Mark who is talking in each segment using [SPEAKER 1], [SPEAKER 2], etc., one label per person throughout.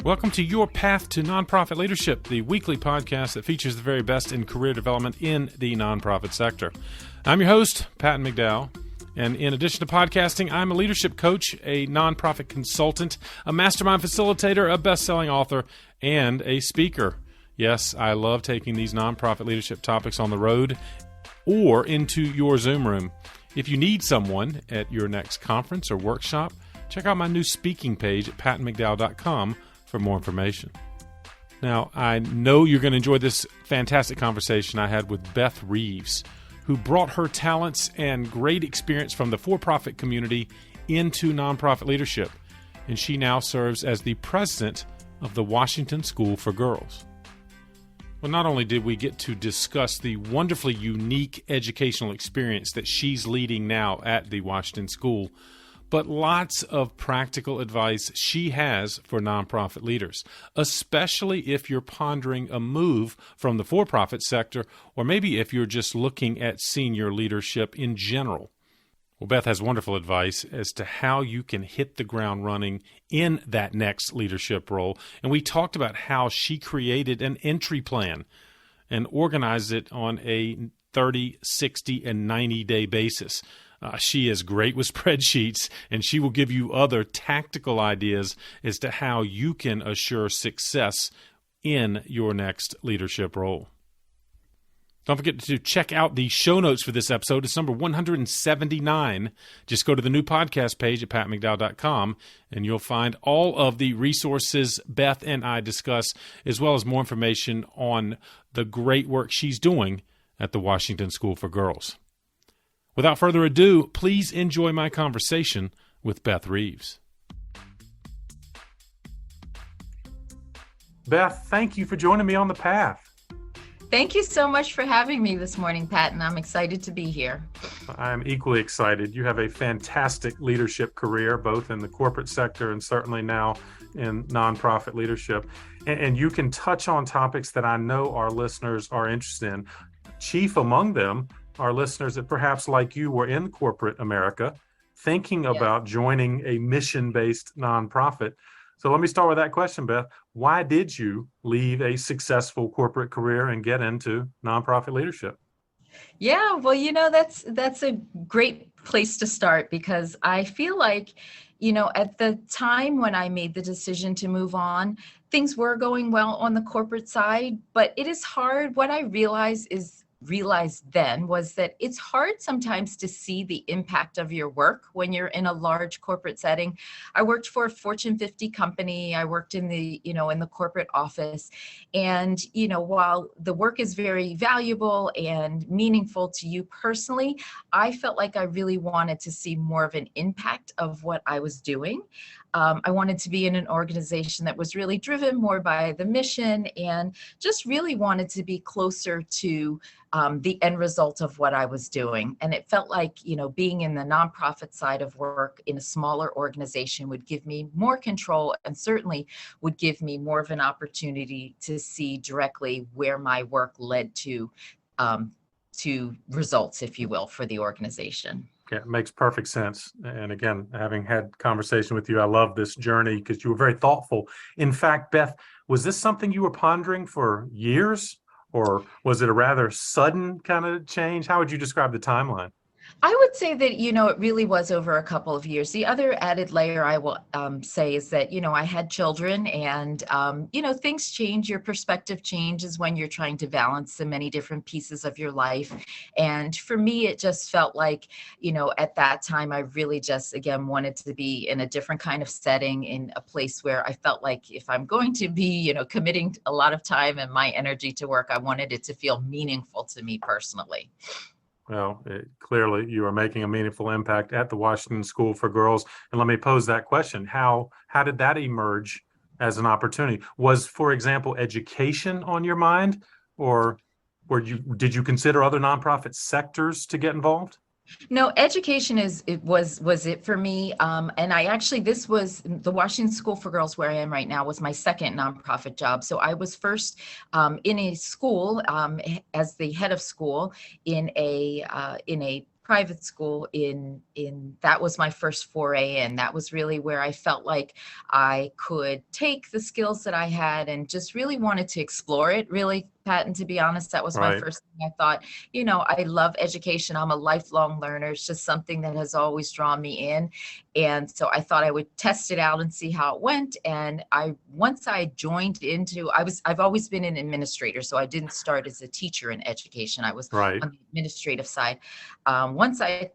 [SPEAKER 1] Welcome to Your Path to Nonprofit Leadership, the weekly podcast that features the very best in career development in the nonprofit sector. I'm your host, Patton McDowell, and in addition to podcasting, I'm a leadership coach, a nonprofit consultant, a mastermind facilitator, a best-selling author, and a speaker. Yes, I love taking these nonprofit leadership topics on the road or into your Zoom room. If you need someone at your next conference or workshop, check out my new speaking page at pattonmcdowell.com for more information. Now, I know you're going to enjoy this fantastic conversation I had with Beth Reaves, who brought her talents and great experience from the for-profit community into nonprofit leadership, and she now serves as the president of the Washington School for Girls. Well, not only did we get to discuss the wonderfully unique educational experience that she's leading now at the Washington School, but lots of practical advice she has for nonprofit leaders, especially if you're pondering a move from the for-profit sector, or maybe if you're just looking at senior leadership in general. Well, Beth has wonderful advice as to how you can hit the ground running in that next leadership role. And we talked about how she created an entry plan and organized it on a 30, 60, and 90-day basis. She is great with spreadsheets, and she will give you other tactical ideas as to how you can assure success in your next leadership role. Don't forget to check out the show notes for this episode. It's number 179. Just go to the new podcast page at pattonmcdowell.com, and you'll find all of the resources Beth and I discuss, as well as more information on the great work she's doing at the Washington School for Girls. Without further ado, please enjoy my conversation with Beth Reaves. Beth, thank you for joining me on the path.
[SPEAKER 2] Thank you so much for having me this morning, Pat, and I'm excited to be here.
[SPEAKER 1] I'm equally excited. You have a fantastic leadership career, both in the corporate sector and certainly now in nonprofit leadership. And you can touch on topics that I know our listeners are interested in. Chief among them are listeners that perhaps like you were in corporate America, thinking about joining a mission-based nonprofit. So let me start with that question, Beth. Why did you leave a successful corporate career and get into nonprofit leadership?
[SPEAKER 2] Yeah, well, that's a great place to start, because I feel like, at the time when I made the decision to move on, things were going well on the corporate side, but it is hard. What I realized then was that it's hard sometimes to see the impact of your work when you're in a large corporate setting. I worked for a Fortune 50 company. I worked in the corporate office. And, while the work is very valuable and meaningful to you personally, I felt like I really wanted to see more of an impact of what I was doing. I wanted to be in an organization that was really driven more by the mission, and just really wanted to be closer to the end result of what I was doing. And it felt like, being in the nonprofit side of work in a smaller organization would give me more control, and certainly would give me more of an opportunity to see directly where my work led to results, if you will, for the organization.
[SPEAKER 1] Yeah, it makes perfect sense. And again, having had conversation with you, I love this journey because you were very thoughtful. In fact, Beth, was this something you were pondering for years, or was it a rather sudden kind of change? How would you describe the timeline?
[SPEAKER 2] I would say that, it really was over a couple of years. The other added layer I will say is that, I had children, and, things change. Your perspective changes when you're trying to balance the many different pieces of your life. And for me, it just felt like, at that time, I really just, again, wanted to be in a different kind of setting, in a place where I felt like if I'm going to be, committing a lot of time and my energy to work, I wanted it to feel meaningful to me personally.
[SPEAKER 1] Well, clearly you are making a meaningful impact at the Washington School for Girls. And let me pose that question. How did that emerge as an opportunity? Was, for example, education on your mind, or did you consider other nonprofit sectors to get involved?
[SPEAKER 2] No, education was it for me. And I actually, this was the Washington School for Girls, where I am right now, was my second nonprofit job. So I was first in a school as the head of school in a private school in that was my first foray in. That was really where I felt like I could take the skills that I had and just really wanted to explore it, really, Pat. And to be honest, that was my
[SPEAKER 1] Right.
[SPEAKER 2] first thing. I thought, I love education. I'm a lifelong learner. It's just something that has always drawn me in. And so I thought I would test it out and see how it went. And once I joined I've always been an administrator. So I didn't start as a teacher in education. I was
[SPEAKER 1] Right.
[SPEAKER 2] on the administrative side. Once I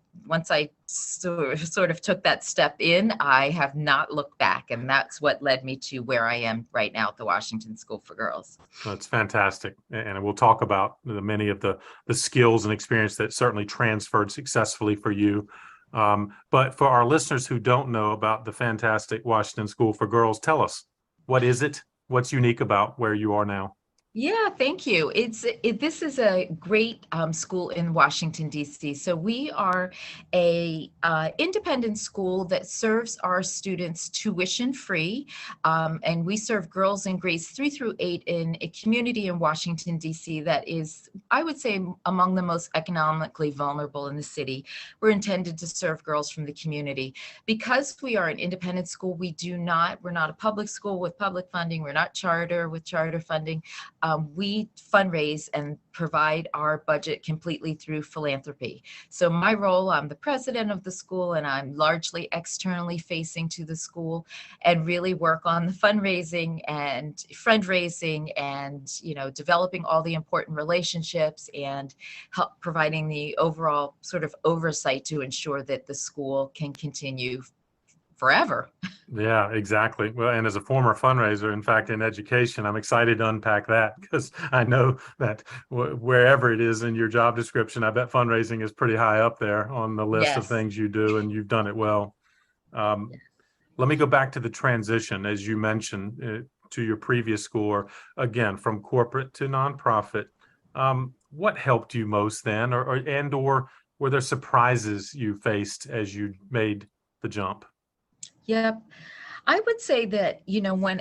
[SPEAKER 2] sort of took that step in, I have not looked back, and that's what led me to where I am right now at the Washington School for Girls.
[SPEAKER 1] That's fantastic. And we'll talk about many of the skills and experience that certainly transferred successfully for you. But for our listeners who don't know about the fantastic Washington School for Girls, tell us, what is it? What's unique about where you are now?
[SPEAKER 2] Yeah, thank you. This is a great school in Washington, D.C. So we are a independent school that serves our students tuition free, and we serve girls in grades 3 through 8 in a community in Washington, D.C. that is, I would say, among the most economically vulnerable in the city. We're intended to serve girls from the community. Because we are an independent school, we're not a public school with public funding. We're not charter with charter funding. We fundraise and provide our budget completely through philanthropy. So my role, I'm the president of the school, and I'm largely externally facing to the school and really work on the fundraising and fundraising and, developing all the important relationships and help providing the overall sort of oversight to ensure that the school can continue forever.
[SPEAKER 1] Yeah, exactly. Well, and as a former fundraiser, in fact, in education, I'm excited to unpack that because I know that wherever it is in your job description, I bet fundraising is pretty high up there on the list of
[SPEAKER 2] Yes.
[SPEAKER 1] things you do, and you've done it well. Let me go back to the transition, as you mentioned, to your previous school, or again, from corporate to nonprofit. What helped you most then, or were there surprises you faced as you made the jump?
[SPEAKER 2] Yep. I would say that,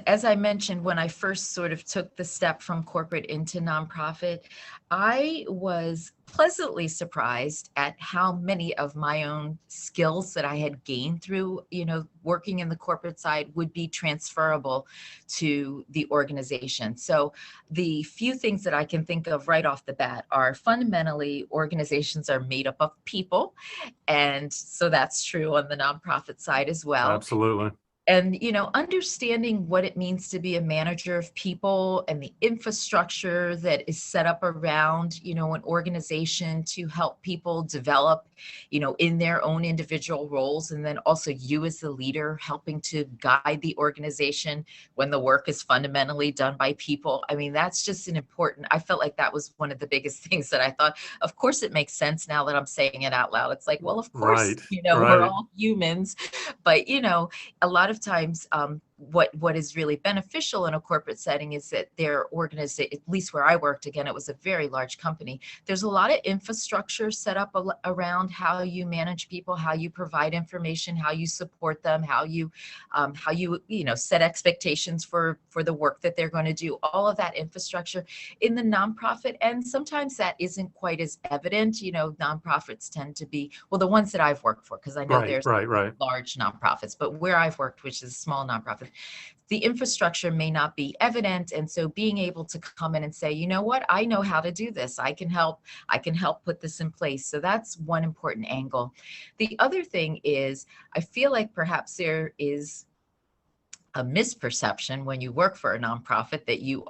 [SPEAKER 2] as I mentioned, when I first sort of took the step from corporate into nonprofit, I was pleasantly surprised at how many of my own skills that I had gained through, working in the corporate side would be transferable to the organization. So the few things that I can think of right off the bat are fundamentally organizations are made up of people. And so that's true on the nonprofit side as well.
[SPEAKER 1] Absolutely.
[SPEAKER 2] And understanding what it means to be a manager of people and the infrastructure that is set up around an organization to help people develop in their own individual roles, and then also you as the leader helping to guide the organization when the work is fundamentally done by people. I mean, that's just I felt like that was one of the biggest things that I thought, of course it makes sense now that I'm saying it out loud. It's like, well, of course,
[SPEAKER 1] Right.
[SPEAKER 2] we're
[SPEAKER 1] Right.
[SPEAKER 2] all humans, but a lot of times what is really beneficial in a corporate setting is that their organization, at least where I worked, again, it was a very large company. There's a lot of infrastructure set up around how you manage people, how you provide information, how you support them, how you set expectations for the work that they're going to do. All of that infrastructure in the nonprofit, and sometimes that isn't quite as evident. Nonprofits tend to be, well, the ones that I've worked for, because I know
[SPEAKER 1] Right.
[SPEAKER 2] there's
[SPEAKER 1] Right.
[SPEAKER 2] large nonprofits, but where I've worked, which is a small nonprofit, the infrastructure may not be evident. And so being able to come in and say, you know what, I know how to do this. I can help put this in place. So that's one important angle. The other thing is, I feel like perhaps there is a misperception when you work for a nonprofit that you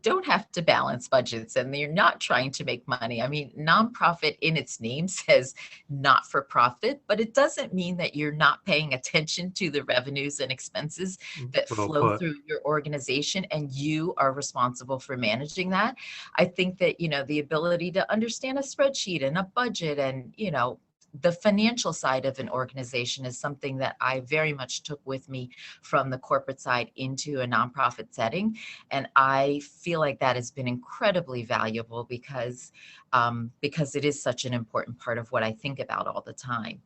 [SPEAKER 2] don't have to balance budgets and you're not trying to make money. I mean, nonprofit in its name says not for profit, but it doesn't mean that you're not paying attention to the revenues and expenses that
[SPEAKER 1] Well
[SPEAKER 2] flow
[SPEAKER 1] put.
[SPEAKER 2] through your organization, and you are responsible for managing that. I think that, the ability to understand a spreadsheet and a budget and, the financial side of an organization is something that I very much took with me from the corporate side into a nonprofit setting. And I feel like that has been incredibly valuable because it is such an important part of what I think about all the time.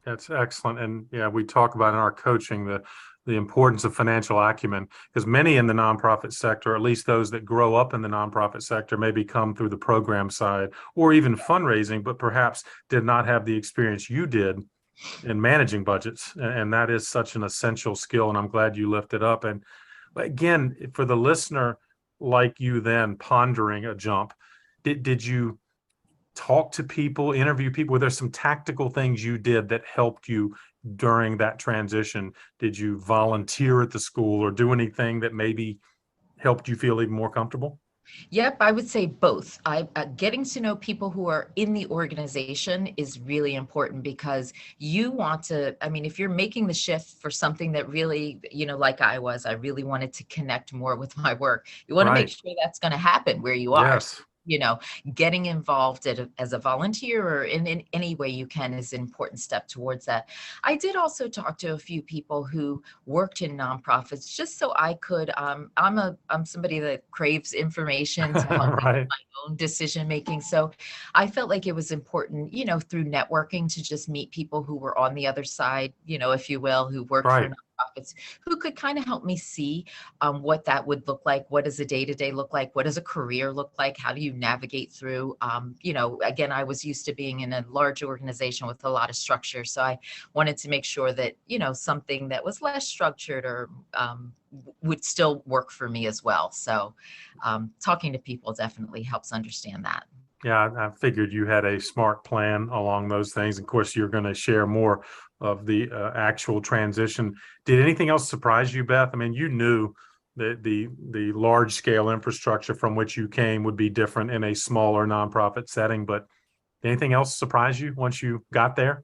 [SPEAKER 1] That's excellent. And yeah, we talk about in our coaching the importance of financial acumen, because many in the nonprofit sector, at least those that grow up in the nonprofit sector, maybe come through the program side or even fundraising, but perhaps did not have the experience you did in managing budgets. And that is such an essential skill. And I'm glad you lifted up. And again, for the listener like you then pondering a jump, did you talk to people, interview people? Were there some tactical things you did that helped you during that transition? Did you volunteer at the school or do anything that maybe helped you feel even more comfortable?
[SPEAKER 2] Yep, I would say both. Getting to know people who are in the organization is really important because you want to, I mean, if you're making the shift for something that really, like I really wanted to connect more with my work. You want to make
[SPEAKER 1] Right.
[SPEAKER 2] sure that's going to happen where you are.
[SPEAKER 1] Yes.
[SPEAKER 2] You know, getting involved as a volunteer or in any way you can is an important step towards that. I did also talk to a few people who worked in nonprofits just so I could, I'm somebody that craves information to help me with
[SPEAKER 1] Right.
[SPEAKER 2] my own decision making. So I felt like it was important, through networking to just meet people who were on the other side, if you will, who worked for
[SPEAKER 1] Right.
[SPEAKER 2] nonprofits, who could kind of help me see what that would look like. What does a day-to-day look like? What does a career look like? How do you navigate through? Again, I was used to being in a large organization with a lot of structure. So I wanted to make sure that, something that was less structured or would still work for me as well. So talking to people definitely helps understand that.
[SPEAKER 1] Yeah, I figured you had a smart plan along those things. Of course, you're going to share more of the actual transition. Did anything else surprise you, Beth? I mean, you knew that the large scale infrastructure from which you came would be different in a smaller nonprofit setting, but anything else surprise you once you got there?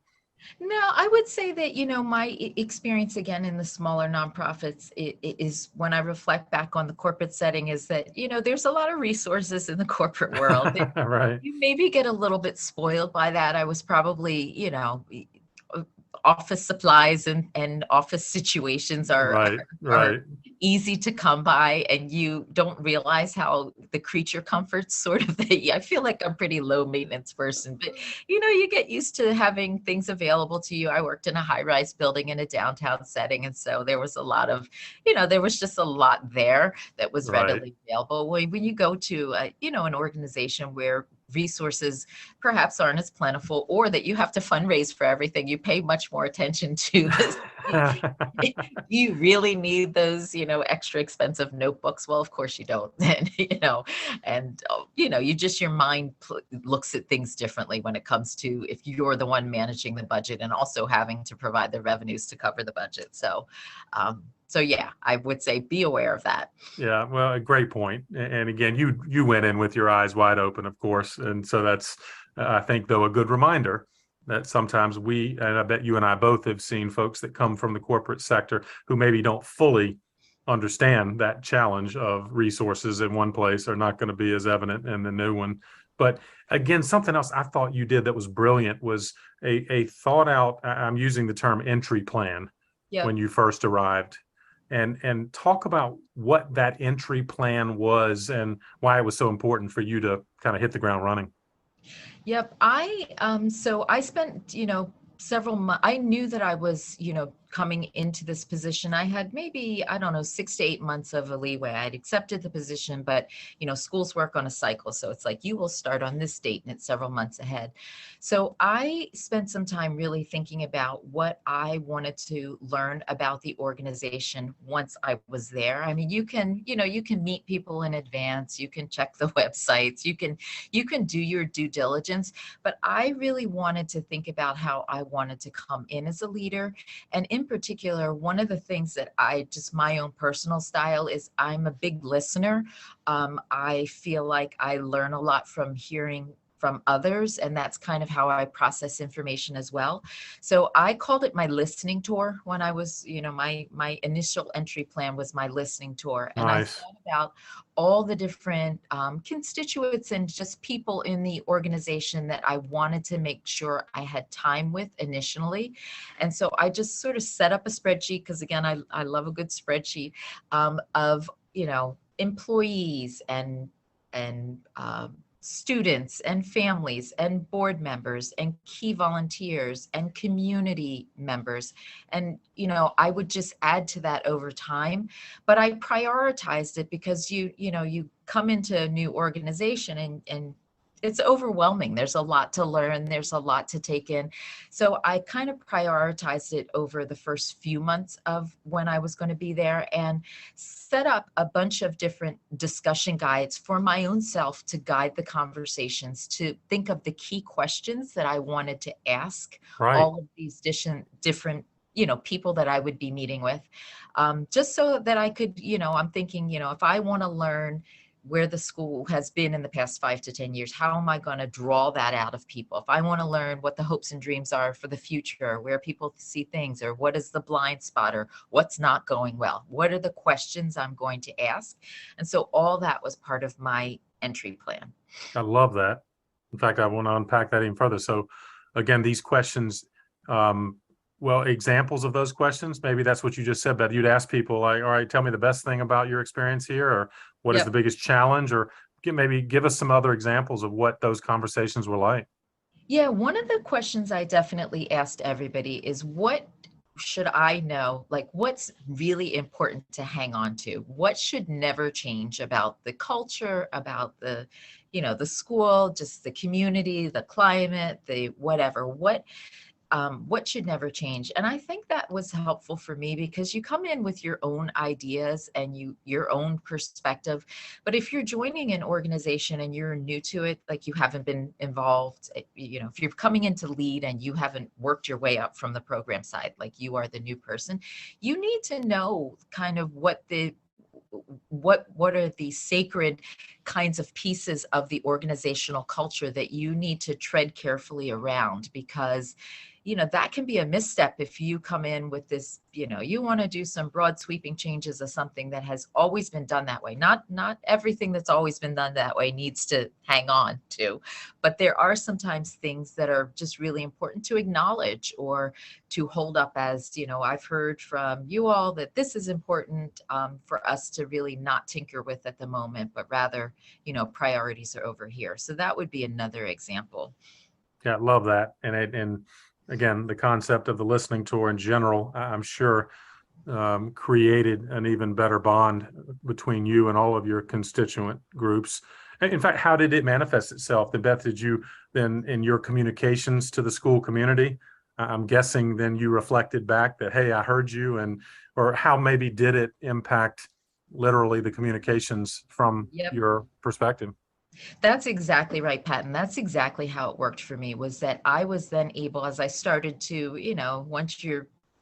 [SPEAKER 2] No, I would say that, my experience again in the smaller nonprofits is when I reflect back on the corporate setting is that, there's a lot of resources in the corporate world.
[SPEAKER 1] Right,
[SPEAKER 2] You maybe get a little bit spoiled by that. I was probably, office supplies and office situations
[SPEAKER 1] right,
[SPEAKER 2] are
[SPEAKER 1] right,
[SPEAKER 2] easy to come by, and you don't realize how the creature comforts sort of I feel like I'm pretty low maintenance person, but you get used to having things available to you. I worked in a high rise building in a downtown setting, and so there was a lot of, there was just a lot there that was
[SPEAKER 1] right.
[SPEAKER 2] readily available. When you go to an organization where resources perhaps aren't as plentiful, or that you have to fundraise for everything, you pay much more attention to this. You really need those, extra expensive notebooks. Well, of course you don't. And, your mind looks at things differently when it comes to if you're the one managing the budget and also having to provide the revenues to cover the budget. So yeah, I would say be aware of that.
[SPEAKER 1] Yeah, well, a great point. And again, you went in with your eyes wide open, of course, and so that's I think though a good reminder that sometimes and I bet you and I both have seen folks that come from the corporate sector who maybe don't fully understand that challenge of resources in one place are not going to be as evident in the new one. But again, something else I thought you did that was brilliant was a thought out, I'm using the term entry plan
[SPEAKER 2] Yep.
[SPEAKER 1] when you first arrived and talk about what that entry plan was and why it was so important for you to kind of hit the ground running.
[SPEAKER 2] Yep. So I spent, several months. I knew that I was, coming into this position. I had maybe, I don't know, 6 to 8 months of a leeway. I'd accepted the position, but, schools work on a cycle. So it's like, you will start on this date and it's several months ahead. So I spent some time really thinking about what I wanted to learn about the organization once I was there. I mean, you can meet people in advance, you can check the websites, you can do your due diligence, but I really wanted to think about how I wanted to come in as a leader. And in particular, one of the things that my own personal style is I'm a big listener. I feel like I learn a lot from hearing from others, and that's kind of how I process information as well. So I called it my listening tour when I was, my initial entry plan was my listening tour. And I
[SPEAKER 1] Nice.
[SPEAKER 2] thought about all the different constituents and just people in the organization that I wanted to make sure I had time with initially. And so I just sort of set up a spreadsheet, because again, I love a good spreadsheet of, employees and students and families and board members and key volunteers and community members. And, I would just add to that over time, but I prioritized it because you come into a new organization and it's overwhelming. There's a lot to learn. There's a lot to take in. So I kind of prioritized it over the first few months of when I was going to be there, and set up a bunch of different discussion guides for my own self to guide the conversations, to think of the key questions that I wanted to ask
[SPEAKER 1] Right.
[SPEAKER 2] all of these different people that I would be meeting with, just so that I could, I'm thinking, if I want to learn where the school has been in the past 5 to 10 years, how am I going to draw that out of people? If I want to learn what the hopes and dreams are for the future, where people see things, or what is the blind spot, or what's not going well, what are the questions I'm going to ask? And so all that was part of my entry plan.
[SPEAKER 1] I love that. In fact, I want to unpack that even further. So again, these questions, examples of those questions, maybe that's what you just said, but you'd ask people like, all right, tell me the best thing about your experience here, or what is the biggest challenge, or maybe give us some other examples of what those conversations were like.
[SPEAKER 2] Yeah, one of the questions I definitely asked everybody is, what should I know? Like, what's really important to hang on to? What should never change about the culture, about the school, just the community, the climate, the whatever? What should never change? And I think that was helpful for me, because you come in with your own ideas and your own perspective. But if you're joining an organization and you're new to it, like you haven't been involved, if you're coming in to lead and you haven't worked your way up from the program side, like you are the new person, you need to know kind of what are the sacred kinds of pieces of the organizational culture that you need to tread carefully around, because that can be a misstep if you come in with this, you want to do some broad sweeping changes of something that has always been done that way. Not everything that's always been done that way needs to hang on to, but there are sometimes things that are just really important to acknowledge, or to hold up as, I've heard from you all that this is important for us to really not tinker with at the moment, but rather, priorities are over here. So that would be another example.
[SPEAKER 1] Yeah, I love that. And again, the concept of the listening tour in general, I'm sure, created an even better bond between you and all of your constituent groups. In fact, how did it manifest itself? Then, Beth, did you then, in your communications to the school community, I'm guessing then you reflected back that, hey, I heard you, or how maybe did it impact literally the communications from your perspective?
[SPEAKER 2] That's exactly right, Pat. And that's exactly how it worked for me, was that I was then able, as I started to,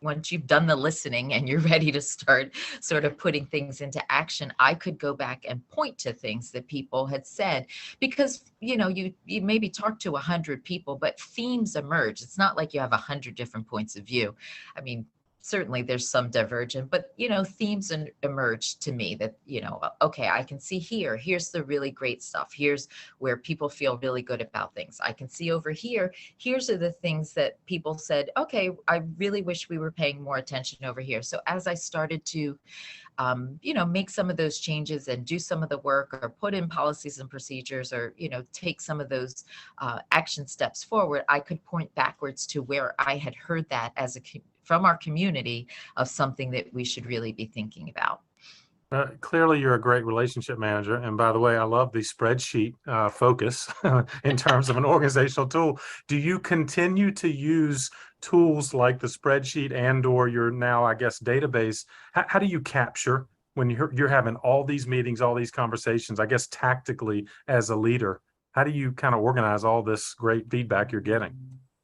[SPEAKER 2] once you've done the listening and you're ready to start sort of putting things into action, I could go back and point to things that people had said, because, you maybe talk to 100 people, but themes emerge. It's not like you have 100 different points of view. I mean, certainly there's some divergent, but themes emerge to me that, okay, I can see here's the really great stuff. Here's where people feel really good about things. I can see over here, here's are the things that people said, okay, I really wish we were paying more attention over here. So as I started to make some of those changes and do some of the work, or put in policies and procedures, or, take some of those action steps forward, I could point backwards to where I had heard that from our community of something that we should really be thinking about.
[SPEAKER 1] Clearly, you're a great relationship manager. And by the way, I love the spreadsheet focus in terms of an organizational tool. Do you continue to use tools like the spreadsheet or your now, I guess, database? How do you capture when you're having all these meetings, all these conversations, I guess, tactically as a leader? How do you kind of organize all this great feedback you're getting?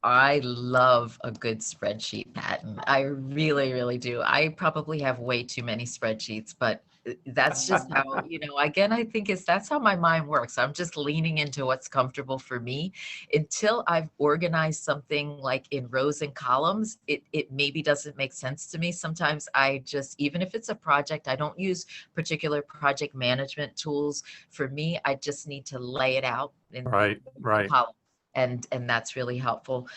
[SPEAKER 2] I love a good spreadsheet, Pat. I really, really do. I probably have way too many spreadsheets, but that's just how, again, I think that's how my mind works. I'm just leaning into what's comfortable for me until I've organized something like in rows and columns. It maybe doesn't make sense to me. Sometimes I just, even if it's a project, I don't use particular project management tools. For me, I just need to lay it out in columns. And that's really helpful.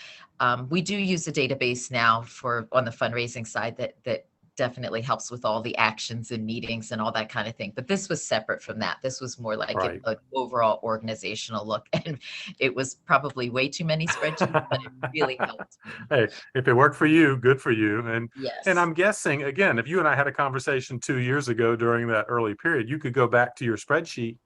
[SPEAKER 2] We do use a database now on the fundraising side that definitely helps with all the actions and meetings and all that kind of thing. But this was separate from that. This was more like
[SPEAKER 1] Right.
[SPEAKER 2] an overall organizational look. And it was probably way too many spreadsheets, but it really helped me.
[SPEAKER 1] Hey, if it worked for you, good for you. And
[SPEAKER 2] Yes,
[SPEAKER 1] I'm guessing, again, if you and I had a conversation 2 years ago during that early period, you could go back to your spreadsheet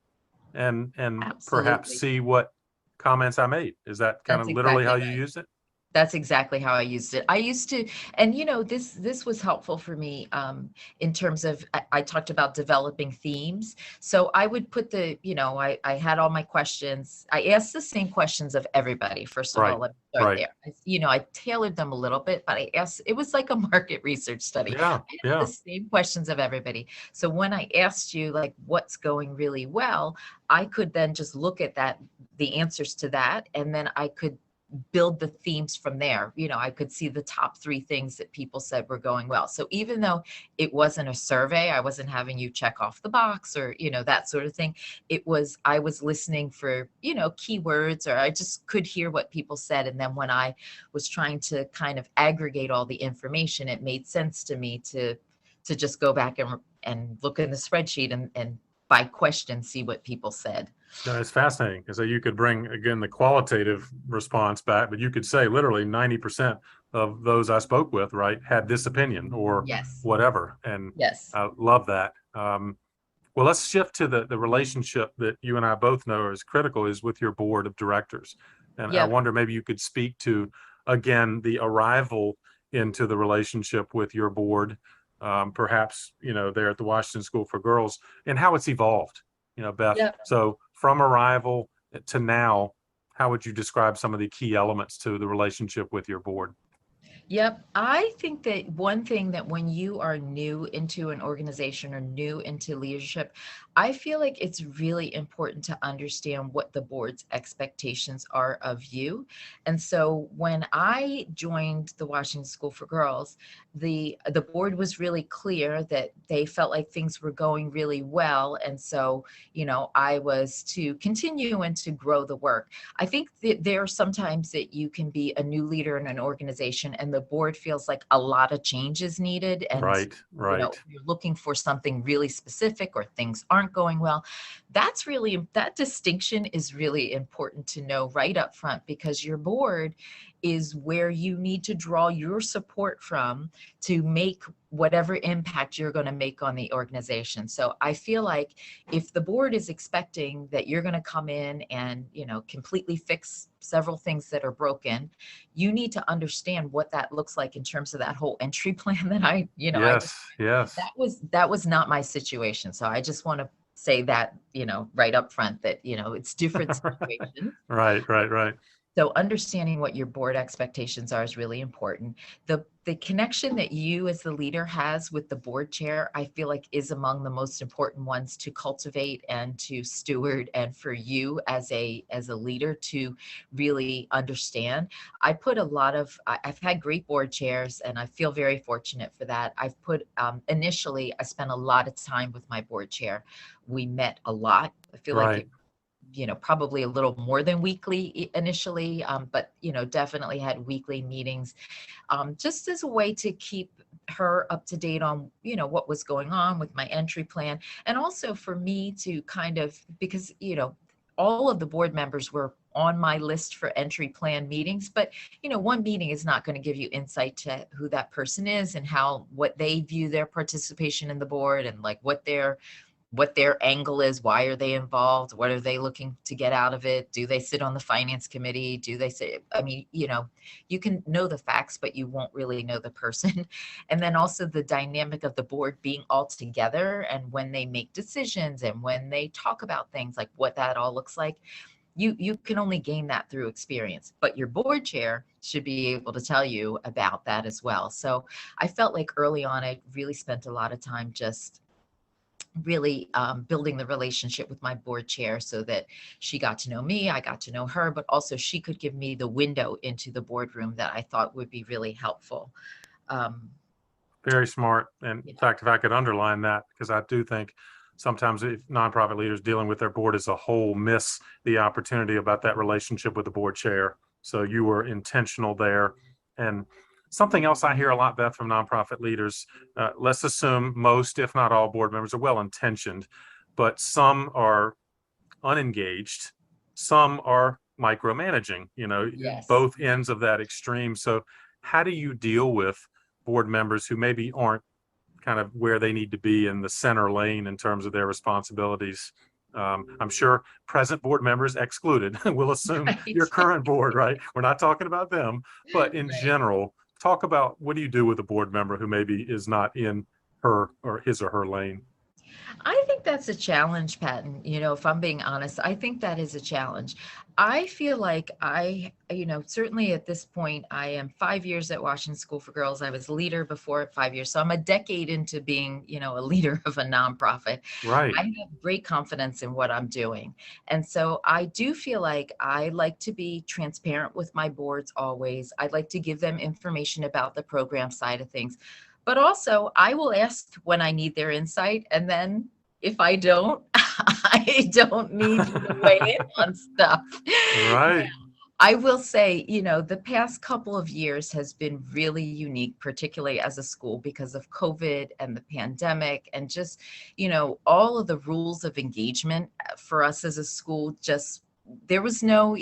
[SPEAKER 1] and perhaps
[SPEAKER 2] absolutely.
[SPEAKER 1] see what comments I made. Is that kind
[SPEAKER 2] That's
[SPEAKER 1] of literally how
[SPEAKER 2] exactly
[SPEAKER 1] you
[SPEAKER 2] right.
[SPEAKER 1] used it?
[SPEAKER 2] That's exactly how I used it. I used to, and this was helpful for me in terms of I talked about developing themes. So I would put I had all my questions. I asked the same questions of everybody. First of all,
[SPEAKER 1] Right.
[SPEAKER 2] let me start
[SPEAKER 1] Right.
[SPEAKER 2] there. I tailored them a little bit, but I asked. It was like a market research study.
[SPEAKER 1] Yeah.
[SPEAKER 2] I asked the
[SPEAKER 1] Yeah.
[SPEAKER 2] same questions of everybody. So when I asked you like what's going really well, I could then just look at the answers to that, and then I could build the themes from there. I could see the top 3 things that people said were going well. So even though it wasn't a survey, I wasn't having you check off the box or, that sort of thing. I was listening for, keywords, or I just could hear what people said. And then when I was trying to kind of aggregate all the information, it made sense to me to just go back and look in the spreadsheet and by question, see what people said.
[SPEAKER 1] No, it's fascinating because you could bring again the qualitative response back, but you could say literally 90% of those I spoke with, right, had this opinion or
[SPEAKER 2] Yes.
[SPEAKER 1] whatever. And
[SPEAKER 2] Yes.
[SPEAKER 1] I love that. Well, let's shift to the relationship that you and I both know is critical is with your board of directors. And I
[SPEAKER 2] Yep.
[SPEAKER 1] wonder maybe you could speak to, again, the arrival into the relationship with your board, perhaps, there at the Washington School for Girls and how it's evolved, Beth.
[SPEAKER 2] Yep.
[SPEAKER 1] So from arrival to now, how would you describe some of the key elements to the relationship with your board?
[SPEAKER 2] Yep. I think that one thing that when you are new into an organization or new into leadership, I feel like it's really important to understand what the board's expectations are of you. And so when I joined the Washington School for Girls, the board was really clear that they felt like things were going really well. And so, I was to continue and to grow the work. I think that there are sometimes that you can be a new leader in an organization and the board feels like a lot of change is needed. And,
[SPEAKER 1] Right, right,
[SPEAKER 2] you're looking for something really specific or things aren't going well. That distinction is really important to know right up front because your board is where you need to draw your support from to make whatever impact you're going to make on the organization. So I feel like if the board is expecting that you're going to come in and, completely fix several things that are broken, you need to understand what that looks like in terms of that whole entry plan that I
[SPEAKER 1] yes, yes.
[SPEAKER 2] that was not my situation. So I just want to say that, right up front that, it's different situations.
[SPEAKER 1] Right, right, right.
[SPEAKER 2] So understanding what your board expectations are is really important. The connection that you as the leader has with the board chair, I feel like is among the most important ones to cultivate and to steward, and for you as a leader to really understand. I've had great board chairs and I feel very fortunate for that. Initially, I spent a lot of time with my board chair. We met a lot. I feel like
[SPEAKER 1] Right.
[SPEAKER 2] it probably a little more than weekly initially, but, definitely had weekly meetings, just as a way to keep her up to date on, what was going on with my entry plan. And also for me to kind of, because, all of the board members were on my list for entry plan meetings, but, one meeting is not going to give you insight to who that person is and what they view their participation in the board and like what their angle is, why are they involved, what are they looking to get out of it, do they sit on the finance committee, do they say, I mean, you can know the facts but you won't really know the person. And then also the dynamic of the board being all together and when they make decisions and when they talk about things, like what that all looks like, you can only gain that through experience, but your board chair should be able to tell you about that as well. So I felt like early on I really spent a lot of time just really building the relationship with my board chair so that she got to know me, I got to know her, but also she could give me the window into the boardroom that I thought would be really helpful. Um,
[SPEAKER 1] Very smart. And in
[SPEAKER 2] yeah.
[SPEAKER 1] fact, if I could underline that, because I do think sometimes if nonprofit leaders dealing with their board as a whole miss the opportunity about that relationship with the board chair. So you were intentional there. And Something else I hear a lot, Beth, from nonprofit leaders, let's assume most, if not all, board members are well-intentioned, but some are unengaged, some are micromanaging,
[SPEAKER 2] Yes.
[SPEAKER 1] both ends of that extreme. So how do you deal with board members who maybe aren't kind of where they need to be in the center lane in terms of their responsibilities? I'm sure present board members excluded. We'll assume
[SPEAKER 2] Right.
[SPEAKER 1] your current board, right? We're not talking about them, but in
[SPEAKER 2] Right.
[SPEAKER 1] general, talk about what do you do with a board member who maybe is not in her or his or her lane?
[SPEAKER 2] I think that's a challenge, Patton. If I'm being honest, I think that is a challenge. I feel like certainly at this point, I am 5 years at Washington School for Girls. I was leader before at 5 years. So I'm a decade into being, a leader of a nonprofit.
[SPEAKER 1] Right.
[SPEAKER 2] I have great confidence in what I'm doing. And so I do feel like I like to be transparent with my boards always. I'd like to give them information about the program side of things. But also, I will ask when I need their insight. And then if I don't, I don't need you to weigh in on stuff. Now,
[SPEAKER 1] Right.
[SPEAKER 2] I will say, the past couple of years has been really unique, particularly as a school because of COVID and the pandemic and just, all of the rules of engagement for us as a school just there was no,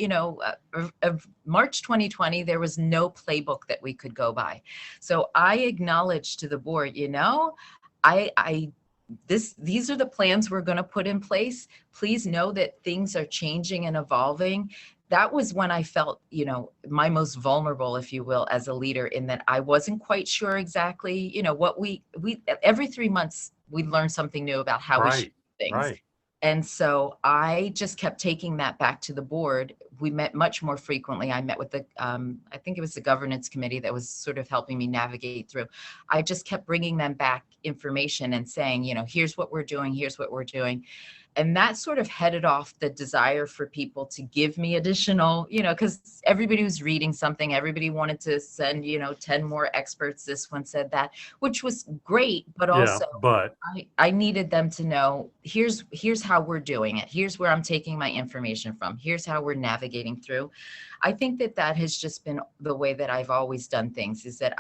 [SPEAKER 2] of March 2020, there was no playbook that we could go by. So I acknowledged to the board, I these are the plans we're going to put in place. Please know that things are changing and evolving. That was when I felt, my most vulnerable, if you will, as a leader, in that I wasn't quite sure exactly, what we every 3 months we learn something new about how we should
[SPEAKER 1] Right.
[SPEAKER 2] do things.
[SPEAKER 1] Right.
[SPEAKER 2] And so I just kept taking that back to the board. We met much more frequently. I met with I think it was the governance committee that was sort of helping me navigate through. I just kept bringing them back information and saying, here's what we're doing, here's what we're doing. And that sort of headed off the desire for people to give me additional, because everybody was reading something, everybody wanted to send, 10 more experts. This one said that, which was great, but
[SPEAKER 1] Yeah.
[SPEAKER 2] also
[SPEAKER 1] But
[SPEAKER 2] I needed them to know, here's how we're doing it. Here's where I'm taking my information from. Here's how we're navigating through. I think that has just been the way that I've always done things, is that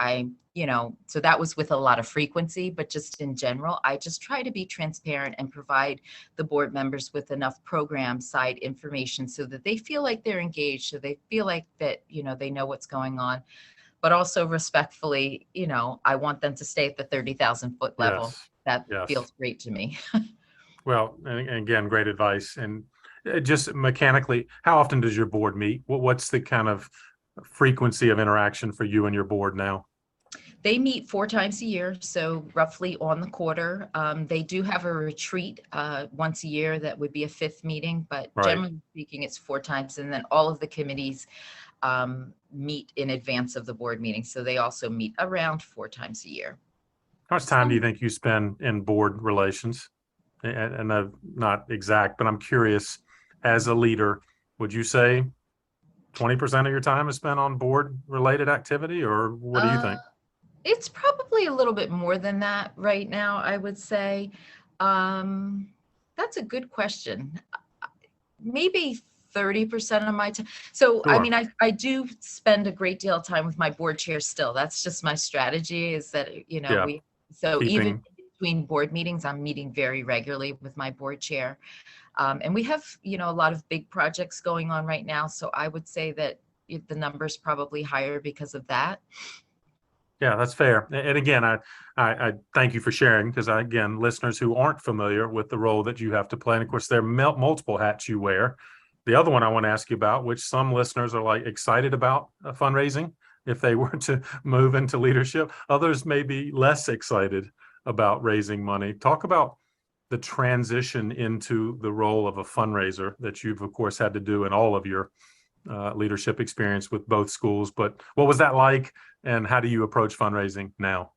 [SPEAKER 2] so that was with a lot of frequency, but just in general, I just try to be transparent and provide the board members with enough program side information so that they feel like they're engaged, so they feel like that, they know what's going on. But also respectfully, I want them to stay at the 30,000-foot level.
[SPEAKER 1] yes.
[SPEAKER 2] That
[SPEAKER 1] Yes.
[SPEAKER 2] feels great to me.
[SPEAKER 1] Well, and again, great advice. And just mechanically, how often does your board meet? What's the kind of frequency of interaction for you and your board now?
[SPEAKER 2] They meet 4 times a year, so roughly on the quarter. They do have a retreat once a year that would be a fifth meeting, but
[SPEAKER 1] Right.
[SPEAKER 2] generally speaking, it's 4 times. And then all of the committees meet in advance of the board meeting. So they also meet around 4 times a year.
[SPEAKER 1] How much time do you think you spend in board relations? And not exact, but I'm curious, as a leader, would you say 20% of your time is spent on board related activity, or what do you
[SPEAKER 2] Uh,
[SPEAKER 1] think?
[SPEAKER 2] it's probably a little bit more than that right now, I would say. That's a good question. Maybe 30% of my time. So, I
[SPEAKER 1] Sure.
[SPEAKER 2] mean, I do spend a great deal of time with my board chair still. That's just my strategy, is that,
[SPEAKER 1] Yeah.
[SPEAKER 2] so even
[SPEAKER 1] Keeping,
[SPEAKER 2] between board meetings, I'm meeting very regularly with my board chair. And we have, a lot of big projects going on right now. So I would say that the number's probably higher because of that.
[SPEAKER 1] yeah, that's fair. And again, I thank you for sharing, because again, listeners who aren't familiar with the role that you have to play, and of course, there are multiple hats you wear. The other one I want to ask you about, which some listeners are like excited about fundraising if they were to move into leadership, others may be less excited about raising money. Talk about the transition into the role of a fundraiser that you've, of course, had to do in all of your leadership experience with both schools. But what was that like, and how do you approach fundraising now?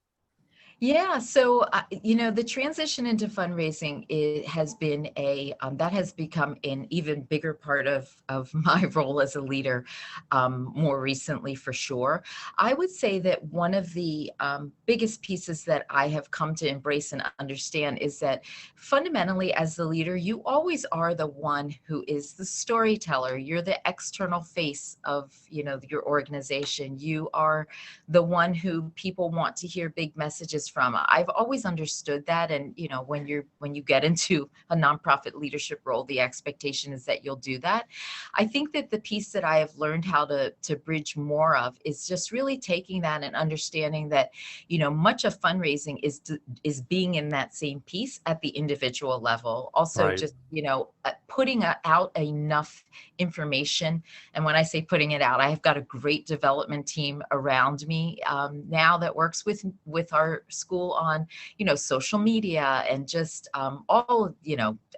[SPEAKER 2] Yeah, so the transition into fundraising has been that has become an even bigger part of my role as a leader, more recently for sure. I would say that one of the biggest pieces that I have come to embrace and understand is that fundamentally, as the leader, you always are the one who is the storyteller. You're the external face of your organization. You are the one who people want to hear big messages from. I've always understood that. And, when you get into a nonprofit leadership role, the expectation is that you'll do that. I think that the piece that I have learned how to bridge more of is just really taking that and understanding that, much of fundraising is being in that same piece at the individual level. Also
[SPEAKER 1] Right.
[SPEAKER 2] just, putting out enough information. And when I say putting it out, I have got a great development team around me now that works with our school on, social media and just all,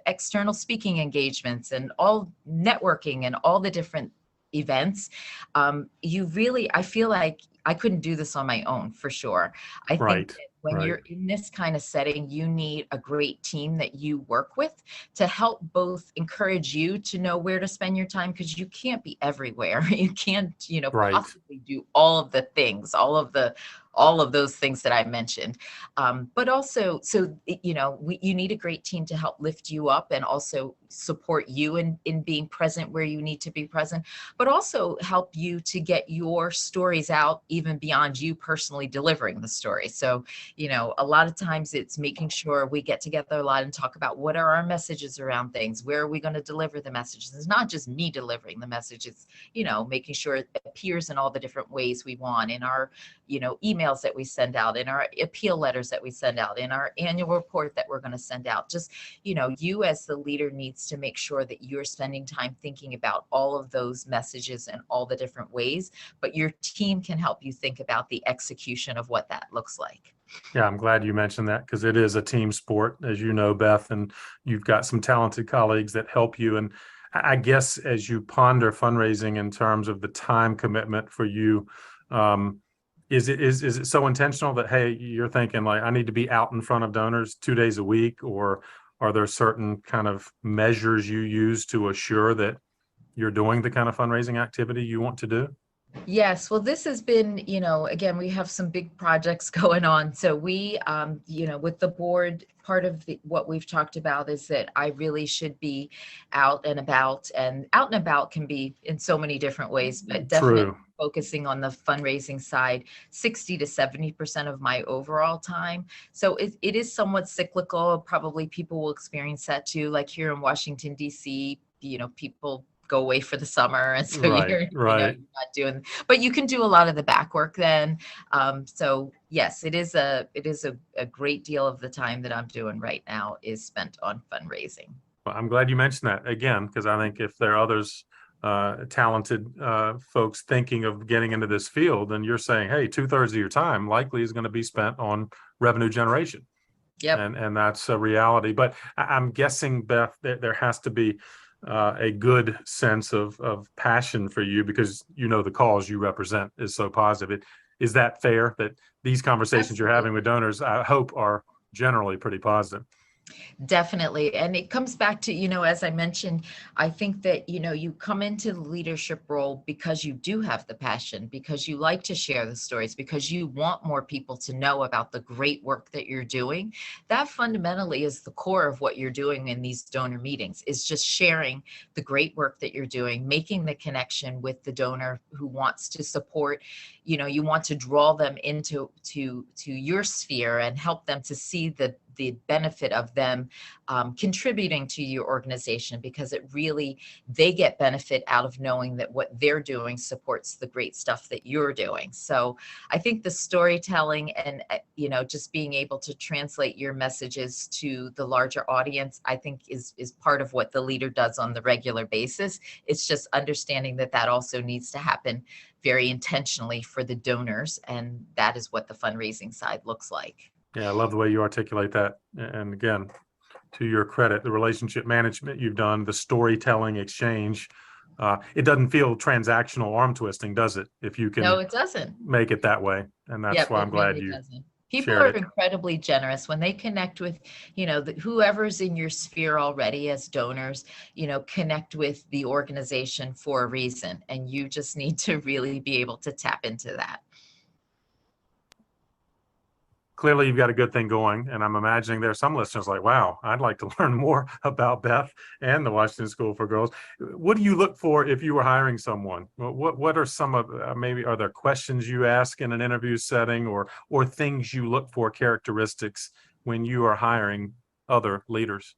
[SPEAKER 2] external speaking engagements and all networking and all the different events. I feel like I couldn't do this on my own for sure. I think
[SPEAKER 1] Right.
[SPEAKER 2] that when
[SPEAKER 1] Right.
[SPEAKER 2] you're in this kind of setting, you need a great team that you work with to help both encourage you to know where to spend your time, because you can't be everywhere. You can't,
[SPEAKER 1] Right.
[SPEAKER 2] possibly do all of the things, all of those things that I mentioned. But also, you need a great team to help lift you up and also support you in being present where you need to be present, but also help you to get your stories out even beyond you personally delivering the story. So, a lot of times it's making sure we get together a lot and talk about what are our messages around things, where are we going to deliver the messages. It's not just me delivering the message, it's, making sure it appears in all the different ways we want in our, emails that we send out, in our appeal letters that we send out, in our annual report that we're going to send out. Just, you as the leader needs to make sure that you're spending time thinking about all of those messages and all the different ways, but your team can help you think about the execution of what that looks like.
[SPEAKER 1] Yeah, I'm glad you mentioned that because it is a team sport, as you know, Beth, and you've got some talented colleagues that help you. And I guess as you ponder fundraising in terms of the time commitment for you, is it so intentional that, hey, you're thinking like I need to be out in front of donors 2 days a week, or are there certain kind of measures you use to assure that you're doing the kind of fundraising activity you want to do?
[SPEAKER 2] Yes, well, this has been, again, we have some big projects going on. So we, with the board, part of what we've talked about is that I really should be out and about, and out and about can be in so many different ways, but definitely
[SPEAKER 1] True.
[SPEAKER 2] focusing on the fundraising side, 60 to 70% of my overall time. So it is somewhat cyclical. Probably people will experience that too. Like here in Washington, DC, people go away for the summer. And so
[SPEAKER 1] Right.
[SPEAKER 2] you're
[SPEAKER 1] Right.
[SPEAKER 2] not doing, but you can do a lot of the back work then. So yes, it is a great deal of the time that I'm doing right now is spent on fundraising.
[SPEAKER 1] Well, I'm glad you mentioned that again, because I think if there are others talented folks thinking of getting into this field, then you're saying, hey, 2/3 of your time likely is going to be spent on revenue generation.
[SPEAKER 2] Yep.
[SPEAKER 1] And that's a reality. But I'm guessing, Beth, that there has to be a good sense of passion for you because the cause you represent is so positive. Is that fair that these conversations you're having with
[SPEAKER 2] Absolutely.
[SPEAKER 1] donors, I hope, are generally pretty positive?
[SPEAKER 2] Definitely. And it comes back to, as I mentioned, I think that, you come into the leadership role because you do have the passion, because you like to share the stories, because you want more people to know about the great work that you're doing. That fundamentally is the core of what you're doing in these donor meetings, is just sharing the great work that you're doing, making the connection with the donor who wants to support. You want to draw them into your sphere and help them to see the benefit of them contributing to your organization, because they get benefit out of knowing that what they're doing supports the great stuff that you're doing. So I think the storytelling and just being able to translate your messages to the larger audience, I think is part of what the leader does on the regular basis. It's just understanding that also needs to happen very intentionally for the donors, and that is what the fundraising side looks like.
[SPEAKER 1] Yeah, I love the way you articulate that. And again, to your credit, the relationship management you've done, the storytelling exchange, it doesn't feel transactional arm twisting, does it? If you
[SPEAKER 2] No,
[SPEAKER 1] can
[SPEAKER 2] it doesn't.
[SPEAKER 1] make it that way. And that's
[SPEAKER 2] Yep,
[SPEAKER 1] why
[SPEAKER 2] it
[SPEAKER 1] I'm glad
[SPEAKER 2] really
[SPEAKER 1] you
[SPEAKER 2] doesn't. People
[SPEAKER 1] shared
[SPEAKER 2] are
[SPEAKER 1] it.
[SPEAKER 2] incredibly generous when they connect with, whoever's in your sphere already as donors, connect with the organization for a reason. And you just need to really be able to tap into that.
[SPEAKER 1] Clearly you've got a good thing going, and I'm imagining there's some listeners like, wow, I'd like to learn more about Beth and the Washington School for Girls. What do you look for if you were hiring someone? What are some of maybe are there questions you ask in an interview setting, or things you look for, characteristics when you are hiring other leaders?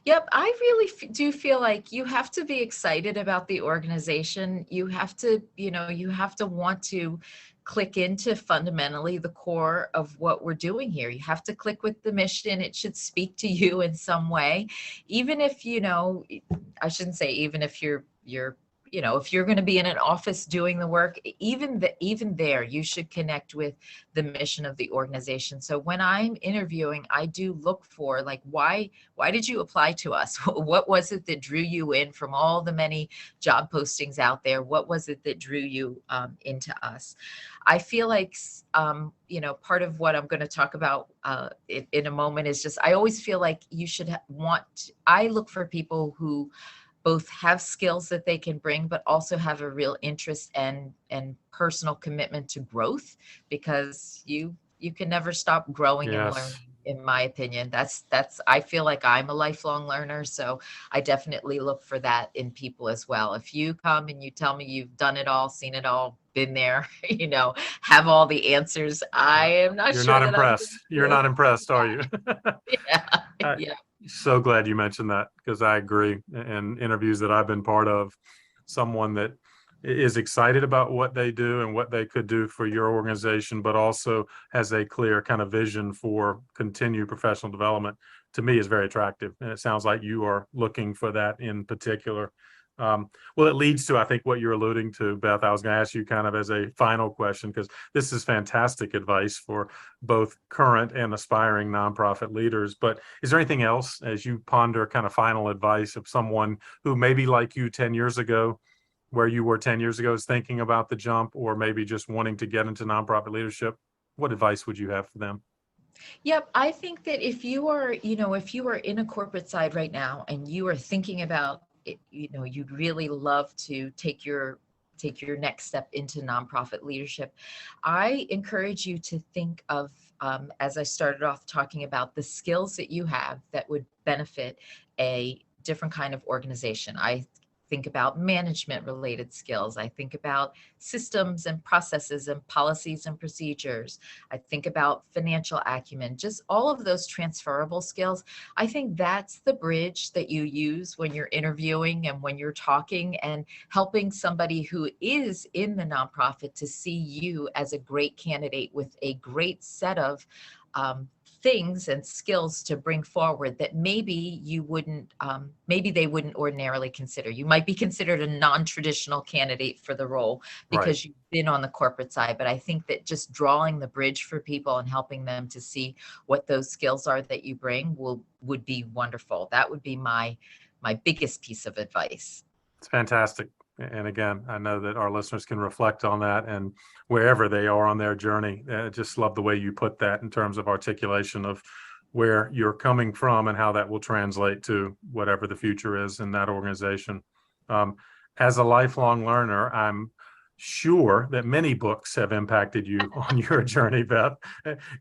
[SPEAKER 2] Yep, I really do feel like you have to be excited about the organization. You have to, you have to want to click into fundamentally the core of what we're doing here. You have to click with the mission. It should speak to you in some way. Even if, I shouldn't say even if you're if you're going to be in an office doing the work, even there, you should connect with the mission of the organization. So when I'm interviewing, I do look for like, why did you apply to us? What was it that drew you in from all the many job postings out there? What was it that drew you into us? I feel like, part of what I'm going to talk about in a moment is just, I always feel like you should I look for people who both have skills that they can bring, but also have a real interest and personal commitment to growth, because you can never stop growing and learning.
[SPEAKER 1] Yes.
[SPEAKER 2] In my opinion, that's I feel like I'm a lifelong learner, so I definitely look for that in people as well. If you come and you tell me you've done it all, seen it all, been there, have all the answers, I am not
[SPEAKER 1] You're
[SPEAKER 2] sure
[SPEAKER 1] not
[SPEAKER 2] that I'm
[SPEAKER 1] impressed. You're not impressed, are you?
[SPEAKER 2] yeah,
[SPEAKER 1] I,
[SPEAKER 2] yeah.
[SPEAKER 1] so glad you mentioned that, because I agree. In interviews that I've been part of, someone that is excited about what they do and what they could do for your organization, but also has a clear kind of vision for continued professional development, to me is very attractive. And it sounds like you are looking for that in particular. Well, it leads to, I think, what you're alluding to, Beth. I was going to ask you kind of as a final question, because this is fantastic advice for both current and aspiring nonprofit leaders. But is there anything else as you ponder kind of final advice of someone who maybe like you 10 years ago, where you were 10 years ago, is thinking about the jump, or maybe just wanting to get into nonprofit leadership? What advice would you have for them?
[SPEAKER 2] Yep, I think that if you are, if you are in a corporate side right now and you are thinking about it, you'd really love to take your next step into nonprofit leadership, I encourage you to think of, as I started off talking about, the skills that you have that would benefit a different kind of organization. I think about management related skills. I think about systems and processes and policies and procedures. I think about financial acumen, just all of those transferable skills. I think that's the bridge that you use when you're interviewing and when you're talking and helping somebody who is in the nonprofit to see you as a great candidate with a great set of things and skills to bring forward that maybe you wouldn't, maybe they wouldn't ordinarily consider. You might be considered a non-traditional candidate for the role
[SPEAKER 1] Right.
[SPEAKER 2] because you've been on the corporate side. But I think that just drawing the bridge for people and helping them to see what those skills are that you bring would be wonderful. That would be my biggest piece of advice.
[SPEAKER 1] It's fantastic. And again, I know that our listeners can reflect on that, and wherever they are on their journey. Just love the way you put that in terms of articulation of where you're coming from and how that will translate to whatever the future is in that organization. Um, as a lifelong learner, I'm sure that many books have impacted you on your journey, Beth.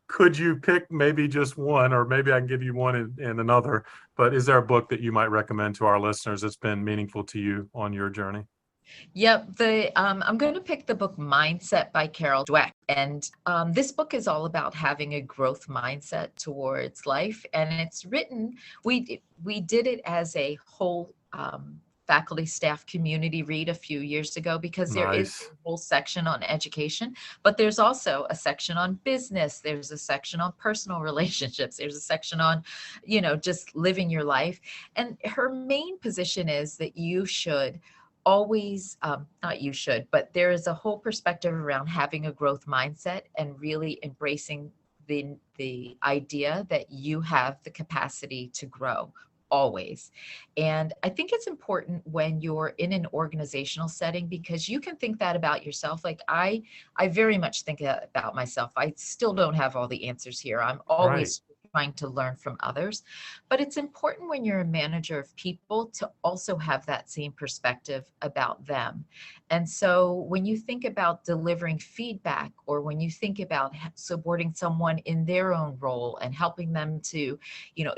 [SPEAKER 1] Could you pick maybe just one, or maybe I can give you one and another, but is there a book that you might recommend to our listeners that's been meaningful to you on your journey?
[SPEAKER 2] Yep, I'm going to pick the book Mindset by Carol Dweck, and this book is all about having a growth mindset towards life. And it's written. We did it as a whole faculty staff community read a few years ago, because there is
[SPEAKER 1] Nice.
[SPEAKER 2] a whole section on education, but there's also a section on business. There's a section on personal relationships. There's a section on, just living your life. And her main position is that you should always, not you should, but there is a whole perspective around having a growth mindset and really embracing the idea that you have the capacity to grow always. And I think it's important when you're in an organizational setting, because you can think that about yourself. Like I very much think that about myself. I still don't have all the answers here. I'm
[SPEAKER 1] Right.
[SPEAKER 2] always trying to learn from others. But it's important when you're a manager of people to also have that same perspective about them. And so when you think about delivering feedback, or when you think about supporting someone in their own role and helping them to,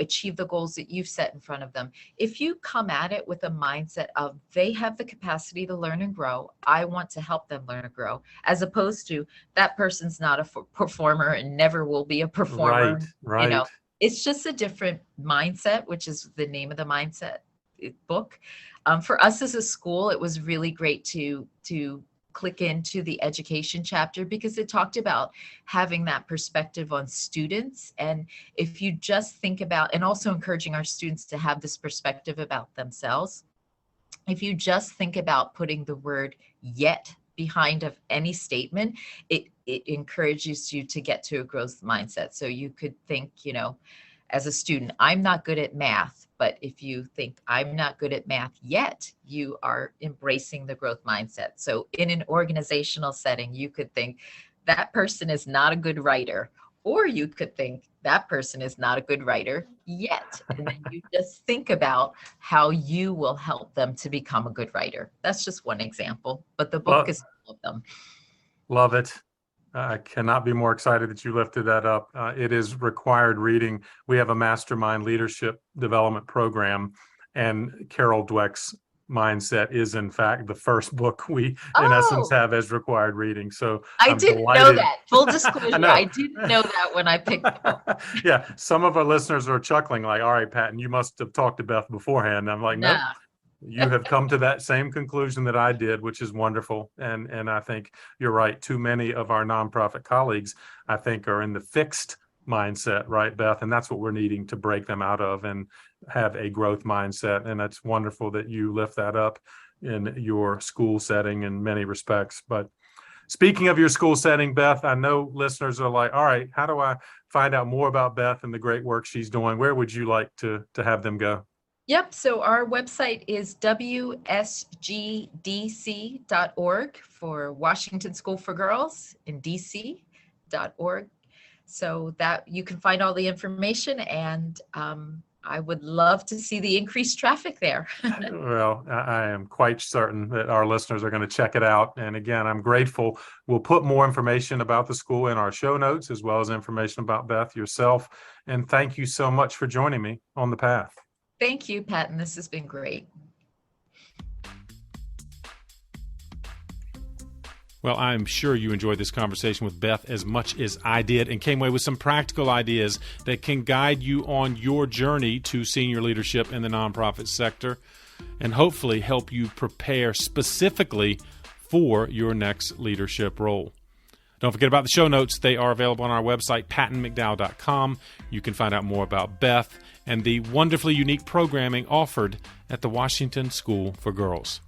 [SPEAKER 2] achieve the goals that you've set in front of them, if you come at it with a mindset of they have the capacity to learn and grow, I want to help them learn and grow, as opposed to that person's not a performer and never will be a
[SPEAKER 1] Right.
[SPEAKER 2] performer,
[SPEAKER 1] Right.
[SPEAKER 2] it's just a different mindset, which is the name of the mindset book. For us as a school, it was really great to click into the education chapter, because it talked about having that perspective on students. And if you just think about, and also encouraging our students to have this perspective about themselves, if you just think about putting the word yet behind of any statement, it encourages you to get to a growth mindset. So you could think, as a student, I'm not good at math. But if you think I'm not good at math yet, you are embracing the growth mindset. So in an organizational setting, you could think that person is not a good writer, or you could think that person is not a good writer yet. And then you just think about how you will help them to become a good writer. That's just one example, but the book is full of them.
[SPEAKER 1] Love it. I cannot be more excited that you lifted that up. It is required reading. We have a mastermind leadership development program, and Carol Dweck's Mindset is, in fact, the first book we, in essence, have as required reading. So
[SPEAKER 2] I
[SPEAKER 1] I'm
[SPEAKER 2] didn't
[SPEAKER 1] delighted.
[SPEAKER 2] know that. Full disclosure, I didn't know that when I picked the book.
[SPEAKER 1] Yeah, some of our listeners are chuckling like, all right, Patton, you must have talked to Beth beforehand. And I'm like,
[SPEAKER 2] Nah.
[SPEAKER 1] nope. You have come to that same conclusion that I did, which is wonderful. And I think you're right. Too many of our nonprofit colleagues, I think, are in the fixed mindset, right, Beth? And that's what we're needing to break them out of and have a growth mindset. And it's wonderful that you lift that up in your school setting in many respects. But speaking of your school setting, Beth, I know listeners are like, all right, how do I find out more about Beth and the great work she's doing? Where would you like to have them go?
[SPEAKER 2] Yep. So our website is wsgdc.org for Washington School for Girls in DC.org. So that you can find all the information, and I would love to see the increased traffic there.
[SPEAKER 1] Well, I am quite certain that our listeners are going to check it out. And again, I'm grateful. We'll put more information about the school in our show notes, as well as information about Beth yourself. And thank you so much for joining me on The Path.
[SPEAKER 2] Thank you, Patton. This has been great.
[SPEAKER 1] Well, I'm sure you enjoyed this conversation with Beth as much as I did, and came away with some practical ideas that can guide you on your journey to senior leadership in the nonprofit sector, and hopefully help you prepare specifically for your next leadership role. Don't forget about the show notes. They are available on our website, pattonmcdowell.com. You can find out more about Beth and the wonderfully unique programming offered at the Washington School for Girls.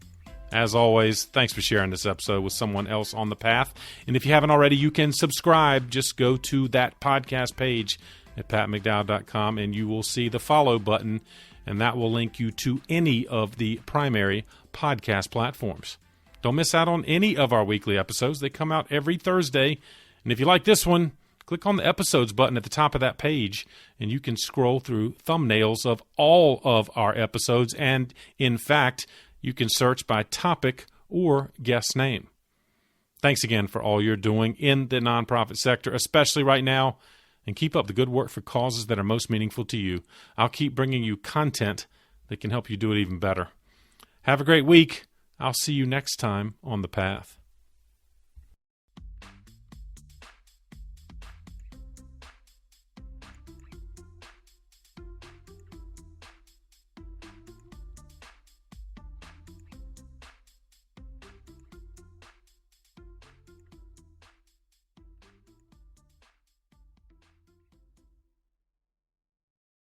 [SPEAKER 1] As always, thanks for sharing this episode with someone else on the path. And if you haven't already, you can subscribe. Just go to that podcast page at pattonmcdowell.com and you will see the follow button, and that will link you to any of the primary podcast platforms. Don't miss out on any of our weekly episodes. They come out every Thursday. And if you like this one, click on the episodes button at the top of that page, and you can scroll through thumbnails of all of our episodes. And in fact, you can search by topic or guest name. Thanks again for all you're doing in the nonprofit sector, especially right now, and keep up the good work for causes that are most meaningful to you. I'll keep bringing you content that can help you do it even better. Have a great week. I'll see you next time on The Path.